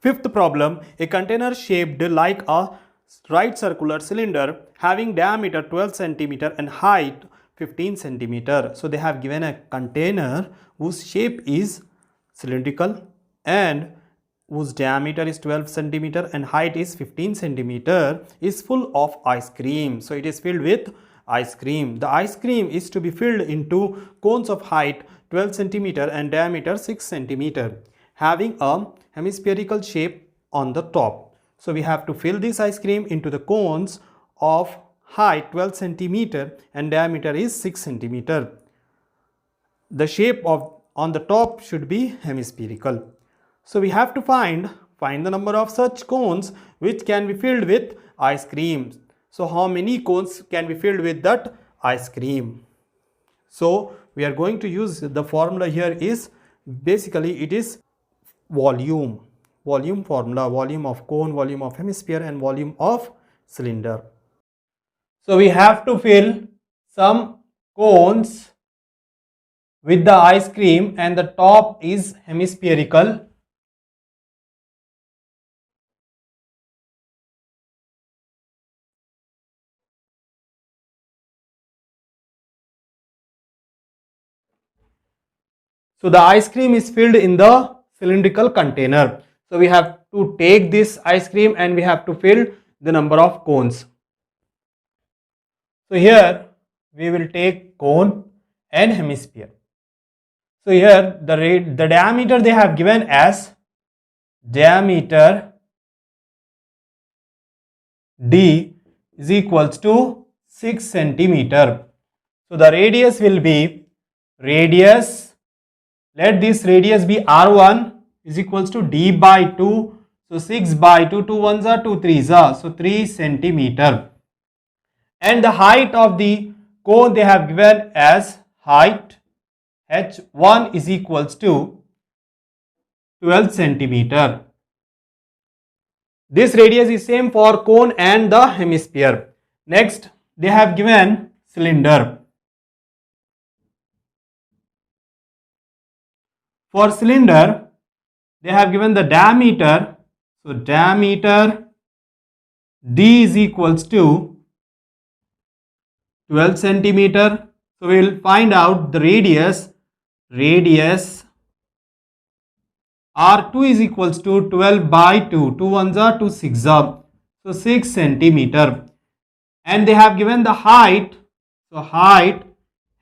Fifth problem, a container shaped like a right circular cylinder having diameter 12 centimeter and height 15 centimeter. So they have given a container whose shape is cylindrical and whose diameter is 12 centimeter and height is 15 centimeter is full of ice cream. So it is filled with ice cream. The ice cream is to be filled into cones of height 12 centimeter and diameter 6 centimeter, having a hemispherical shape on the top. So we have to fill this ice cream into the cones of height 12 centimeter and diameter is 6 centimeter. The shape of on the top should be hemispherical. So we have to find the number of such cones which can be filled with ice cream. So how many cones can be filled with that ice cream? So we are going to use the formula here is basically it is volume formula, volume of cone, volume of hemisphere and volume of cylinder. So we have to fill some cones with the ice cream and the top is hemispherical. So the ice cream is filled in the cylindrical container. So we have to take this ice cream and we have to fill the number of cones. So here we will take cone and hemisphere. So here the diameter they have given as diameter D is equals to 6 centimeter. So the radius will be radius, let this radius be R1 is equals to D by 2. So 6 by 2, 2 ones are 2 threes are, so 3 centimeter. And the height of the cone they have given as height H1 is equals to 12 centimeter. This radius is same for cone and the hemisphere. Next, they have given cylinder. For cylinder, they have given the diameter. So diameter D is equals to 12 centimeter. So we will find out the radius. Radius R2 is equals to 12 by 2. 2 ones are 2 6 are. So 6 centimeter. And they have given the height. So height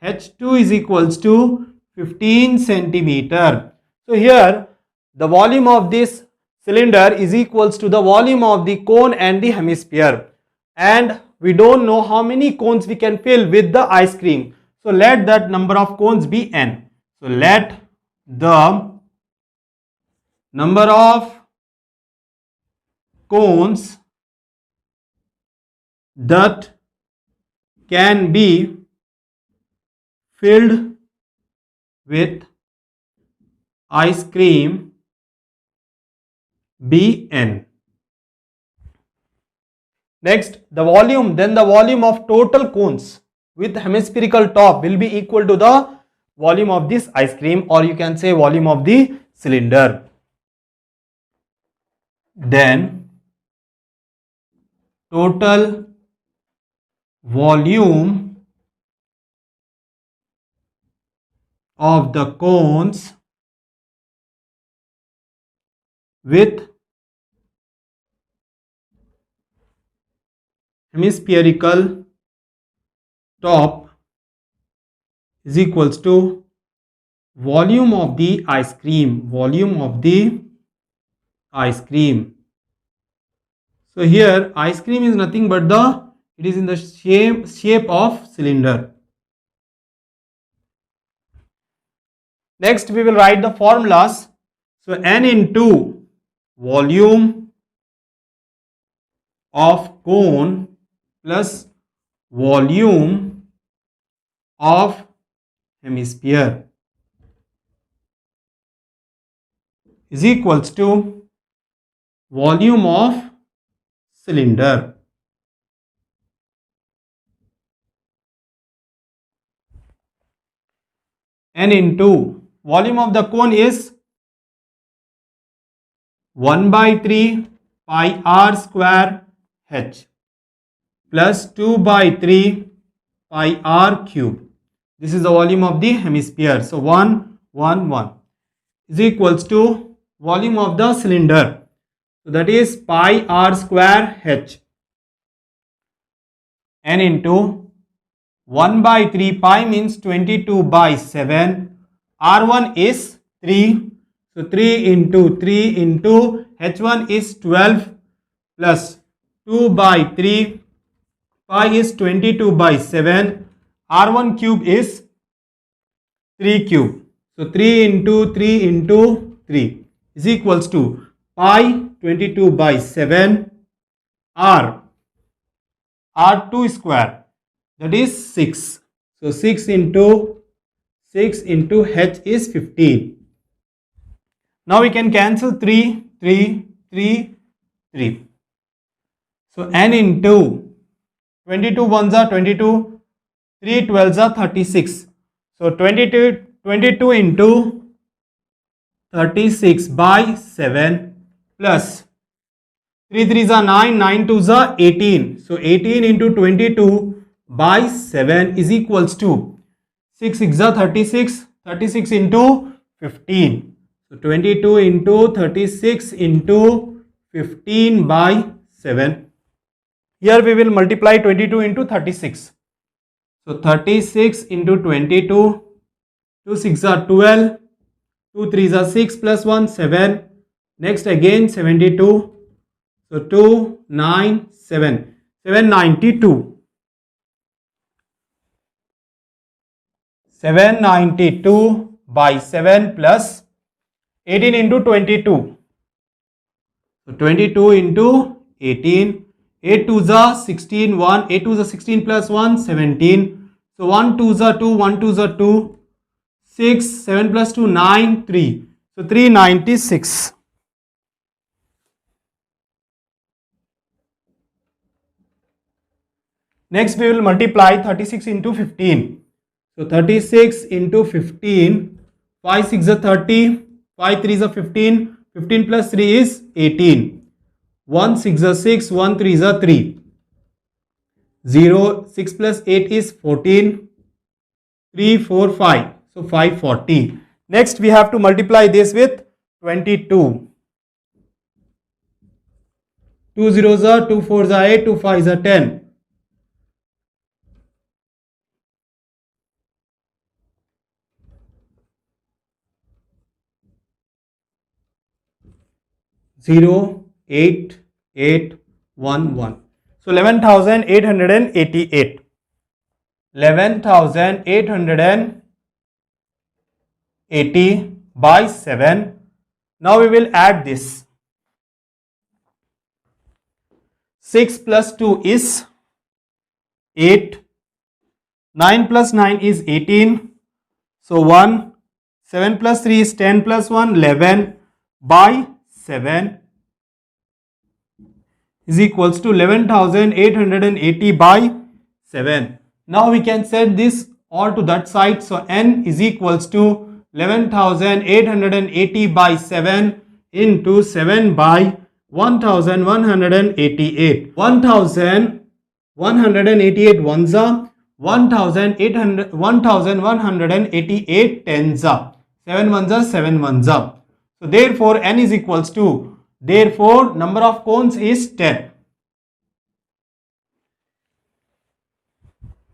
H2 is equals to 15 centimeter. So here the volume of this cylinder is equals to the volume of the cone and the hemisphere. And we don't know how many cones we can fill with the ice cream. So let that number of cones be n. So let the number of cones that can be filled with ice cream be n. Next, the volume, then the volume of total cones with hemispherical top will be equal to the volume of this ice cream, or you can say volume of the cylinder. Then total volume of the cones with hemispherical top is equals to volume of the ice cream. Volume of the ice cream. So here ice cream is nothing but it is in the shape of cylinder. Next we will write the formulas. So n into volume of cone plus volume of hemisphere is equals to volume of cylinder. N into volume of the cone is 1 by 3 pi r square h plus 2 by 3 pi r cube. This is the volume of the hemisphere. So 1, 1, 1 is equals to volume of the cylinder. So that is pi r square h n into 1 by 3 pi means 22 by 7. R1 is 3. So 3 into H1 is 12 plus 2 by 3 pi is 22 by 7. R1 cube is 3 cube. So 3 into 3 is equals to pi 22 by 7 R2 square, that is 6. So 6 into H is 15. Now we can cancel 3. So n into 22 ones are 22, 3 12s are 36. So 22 into 36 by 7 plus 3 3s are 9, 9 2s are 18. So 18 into 22 by 7 is equals to 6 6 are 36, 36 into 15. So 22 into 36 into 15 by 7. Here we will multiply 22 into 36. So 36 into 22, 2 6 are 12, 2 3s are 6 plus 1, 7. Next again 72. So 2, 9, 7. 792. 792 by 7 plus 18 into 22. So 22 into 18. 8 2s are 16, 1. 8 2s are 16 plus 1, 17. So 1 2s are 2, 1 2s are 2. 6, 7 plus 2, 9, 3. So 396. Next we will multiply 36 into 15. So 36 into 15, 5 6 are 30, 5 3 is 15, 15 plus 3 is 18. 1 6 are 6, 1 3 is 3. 0, 6 plus 8 is 14, 3 4 5. So 540. Next we have to multiply this with 22. 2 zeros are 2 4s are 8, 2 5s are 10. 0 8 8 1 1. So 11,888. 11,880 by 7. Now we will add this. 6 plus 2 is 8. 9 plus 9 is 18. So 1. 7 plus 3 is 10 plus 1, 11 by 7 is equals to 11,880 by 7. Now we can set this all to that side. So n is equals to 11,880 by 7 into 7 by 1,188. 1,188 ones are 1,188 tens are 7 ones are 7 ones are. So therefore n is equals to, therefore number of cones is 10.